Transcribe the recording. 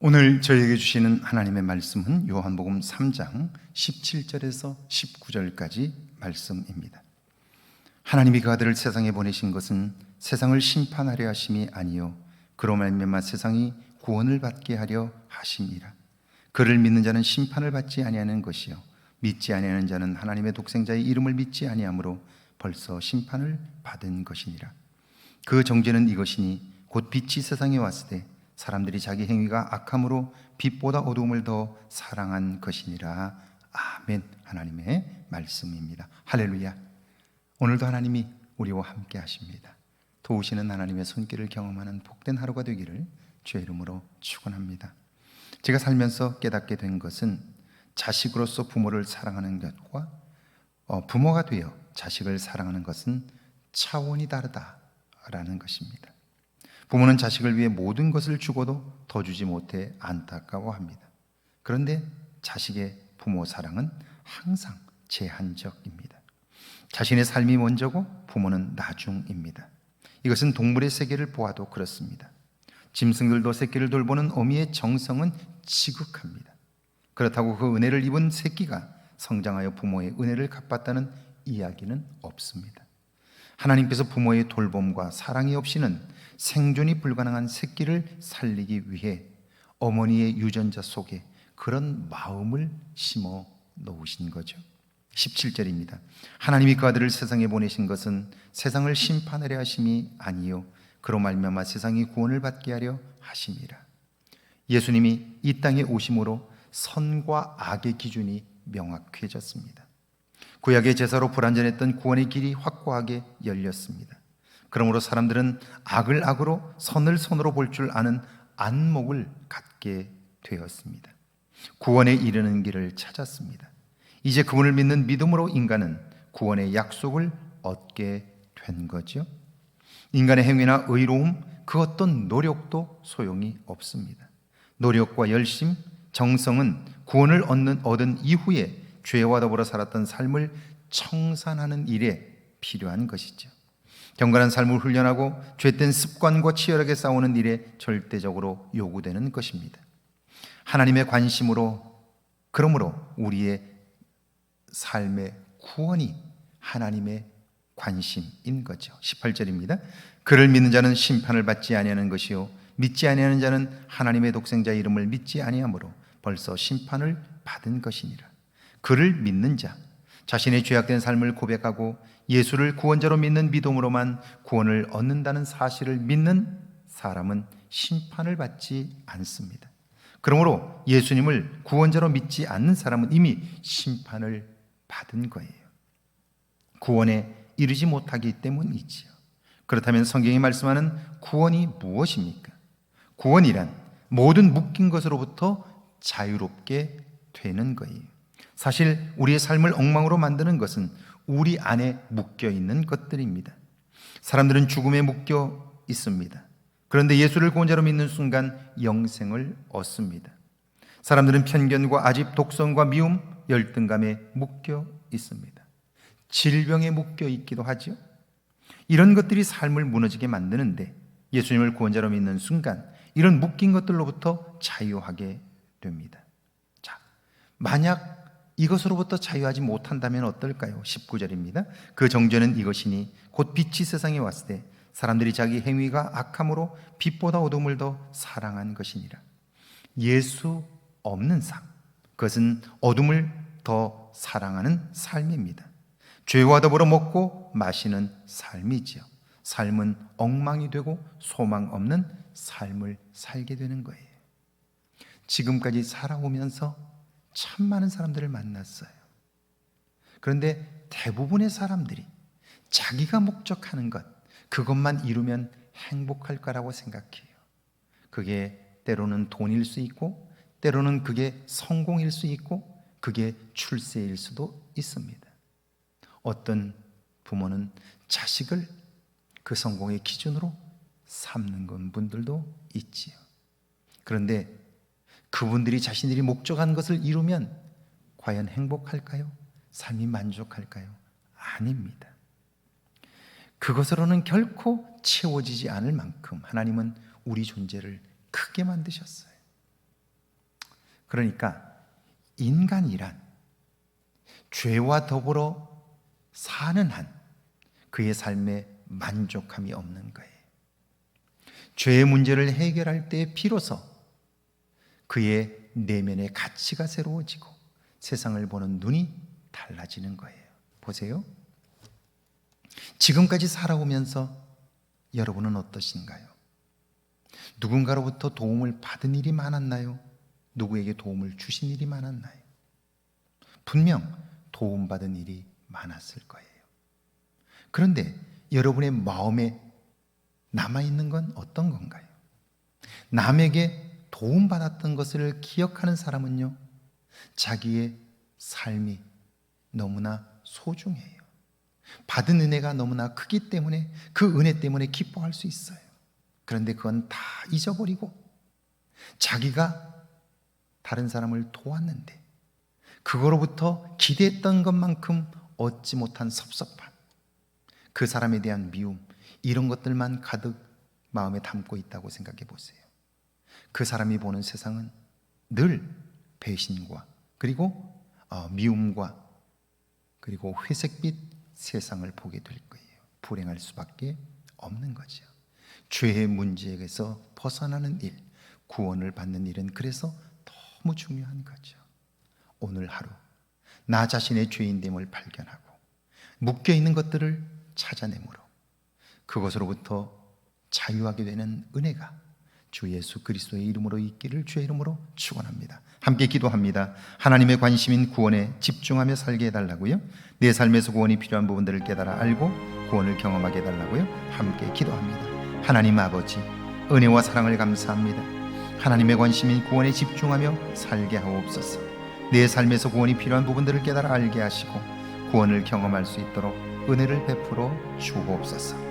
오늘 저희에게 주시는 하나님의 말씀은 요한복음 3장 17절에서 19절까지 말씀입니다. 하나님이 그 아들을 세상에 보내신 것은 세상을 심판하려 하심이 아니요 그로 말미암아 세상이 구원을 받게 하려 하심이라. 그를 믿는 자는 심판을 받지 아니하는 것이요 믿지 아니하는 자는 하나님의 독생자의 이름을 믿지 아니하므로 벌써 심판을 받은 것이니라. 그 정죄는 이것이니 곧 빛이 세상에 왔을 때 사람들이 자기 행위가 악함으로 빛보다 어두움을 더 사랑한 것이니라. 아멘. 하나님의 말씀입니다. 할렐루야. 오늘도 하나님이 우리와 함께 하십니다. 도우시는 하나님의 손길을 경험하는 복된 하루가 되기를 주의 이름으로 축원합니다. 제가 살면서 깨닫게 된 것은 자식으로서 부모를 사랑하는 것과 부모가 되어 자식을 사랑하는 것은 차원이 다르다라는 것입니다. 부모는 자식을 위해 모든 것을 주고도 더 주지 못해 안타까워합니다. 그런데 자식의 부모 사랑은 항상 제한적입니다. 자신의 삶이 먼저고 부모는 나중입니다. 이것은 동물의 세계를 보아도 그렇습니다. 짐승들도 새끼를 돌보는 어미의 정성은 지극합니다. 그렇다고 그 은혜를 입은 새끼가 성장하여 부모의 은혜를 갚았다는 이야기는 없습니다. 하나님께서 부모의 돌봄과 사랑이 없이는 생존이 불가능한 새끼를 살리기 위해 어머니의 유전자 속에 그런 마음을 심어 놓으신 거죠. 17절입니다. 하나님이 그 아들을 세상에 보내신 것은 세상을 심판하려 하심이 아니요 그로 말미암아 세상이 구원을 받게 하려 하심이라. 예수님이 이 땅에 오심으로 선과 악의 기준이 명확해졌습니다. 구약의 제사로 불완전했던 구원의 길이 확고하게 열렸습니다. 그러므로 사람들은 악을 악으로 선을 선으로 볼 줄 아는 안목을 갖게 되었습니다. 구원에 이르는 길을 찾았습니다. 이제 그분을 믿는 믿음으로 인간은 구원의 약속을 얻게 된 거죠. 인간의 행위나 의로움, 그 어떤 노력도 소용이 없습니다. 노력과 열심, 정성은 구원을 얻은 이후에 죄와 더불어 살았던 삶을 청산하는 일에 필요한 것이죠. 경건한 삶을 훈련하고 죄된 습관과 치열하게 싸우는 일에 절대적으로 요구되는 것입니다. 하나님의 관심으로, 그러므로 우리의 삶의 구원이 하나님의 관심인 거죠. 18절입니다. 그를 믿는 자는 심판을 받지 아니하는 것이요 믿지 아니하는 자는 하나님의 독생자의 이름을 믿지 아니하므로 벌써 심판을 받은 것이니라. 그를 믿는 자, 자신의 죄악된 삶을 고백하고 예수를 구원자로 믿는 믿음으로만 구원을 얻는다는 사실을 믿는 사람은 심판을 받지 않습니다. 그러므로 예수님을 구원자로 믿지 않는 사람은 이미 심판을 받은 거예요. 구원에 이르지 못하기 때문이지요. 그렇다면 성경이 말씀하는 구원이 무엇입니까? 구원이란 모든 묶인 것으로부터 자유롭게 되는 거예요. 사실 우리의 삶을 엉망으로 만드는 것은 우리 안에 묶여 있는 것들입니다. 사람들은 죽음에 묶여 있습니다. 그런데 예수를 구원자로 믿는 순간 영생을 얻습니다. 사람들은 편견과 아집, 독선과 미움, 열등감에 묶여 있습니다. 질병에 묶여 있기도 하죠. 이런 것들이 삶을 무너지게 만드는데 예수님을 구원자로 믿는 순간 이런 묶인 것들로부터 자유하게 됩니다. 자, 만약 이것으로부터 자유하지 못한다면 어떨까요? 19절입니다. 그 정죄는 이것이니 곧 빛이 세상에 왔을 때 사람들이 자기 행위가 악함으로 빛보다 어둠을 더 사랑한 것이니라. 예수 없는 삶, 그것은 어둠을 더 사랑하는 삶입니다. 죄와 더불어 먹고 마시는 삶이지요. 삶은 엉망이 되고 소망 없는 삶을 살게 되는 거예요. 지금까지 살아오면서 참 많은 사람들을 만났어요. 그런데 대부분의 사람들이 자기가 목적하는 것, 그것만 이루면 행복할 거라고 생각해요. 그게 때로는 돈일 수 있고 때로는 그게 성공일 수 있고 그게 출세일 수도 있습니다. 어떤 부모는 자식을 그 성공의 기준으로 삼는 분들도 있지요. 그런데 그분들이 자신들이 목적한 것을 이루면 과연 행복할까요? 삶이 만족할까요? 아닙니다. 그것으로는 결코 채워지지 않을 만큼 하나님은 우리 존재를 크게 만드셨어요. 그러니까 인간이란 죄와 더불어 사는 한 그의 삶에 만족함이 없는 거예요. 죄의 문제를 해결할 때 비로소 그의 내면의 가치가 새로워지고 세상을 보는 눈이 달라지는 거예요. 보세요. 지금까지 살아오면서 여러분은 어떠신가요? 누군가로부터 도움을 받은 일이 많았나요? 누구에게 도움을 주신 일이 많았나요? 분명 도움받은 일이 많았을 거예요. 그런데 여러분의 마음에 남아있는 건 어떤 건가요? 남에게 도움받았던 것을 기억하는 사람은요, 자기의 삶이 너무나 소중해요. 받은 은혜가 너무나 크기 때문에 그 은혜 때문에 기뻐할 수 있어요. 그런데 그건 다 잊어버리고 자기가 다른 사람을 도왔는데 그거로부터 기대했던 것만큼 얻지 못한 섭섭함, 그 사람에 대한 미움, 이런 것들만 가득 마음에 담고 있다고 생각해 보세요. 그 사람이 보는 세상은 늘 배신과 그리고 미움과 그리고 회색빛 세상을 보게 될 거예요. 불행할 수밖에 없는 거죠. 죄의 문제에서 벗어나는 일, 구원을 받는 일은 그래서 너무 중요한 거죠. 오늘 하루 나 자신의 죄인됨을 발견하고 묶여있는 것들을 찾아내므로 그것으로부터 자유하게 되는 은혜가 주 예수 그리스도의 이름으로 있기를 주의 이름으로 축원합니다. 함께 기도합니다. 하나님의 관심인 구원에 집중하며 살게 해달라고요. 내 삶에서 구원이 필요한 부분들을 깨달아 알고 구원을 경험하게 해달라고요. 함께 기도합니다. 하나님 아버지, 은혜와 사랑을 감사합니다. 하나님의 관심인 구원에 집중하며 살게 하옵소서. 내 삶에서 구원이 필요한 부분들을 깨달아 알게 하시고 구원을 경험할 수 있도록 은혜를 베풀어 주옵소서.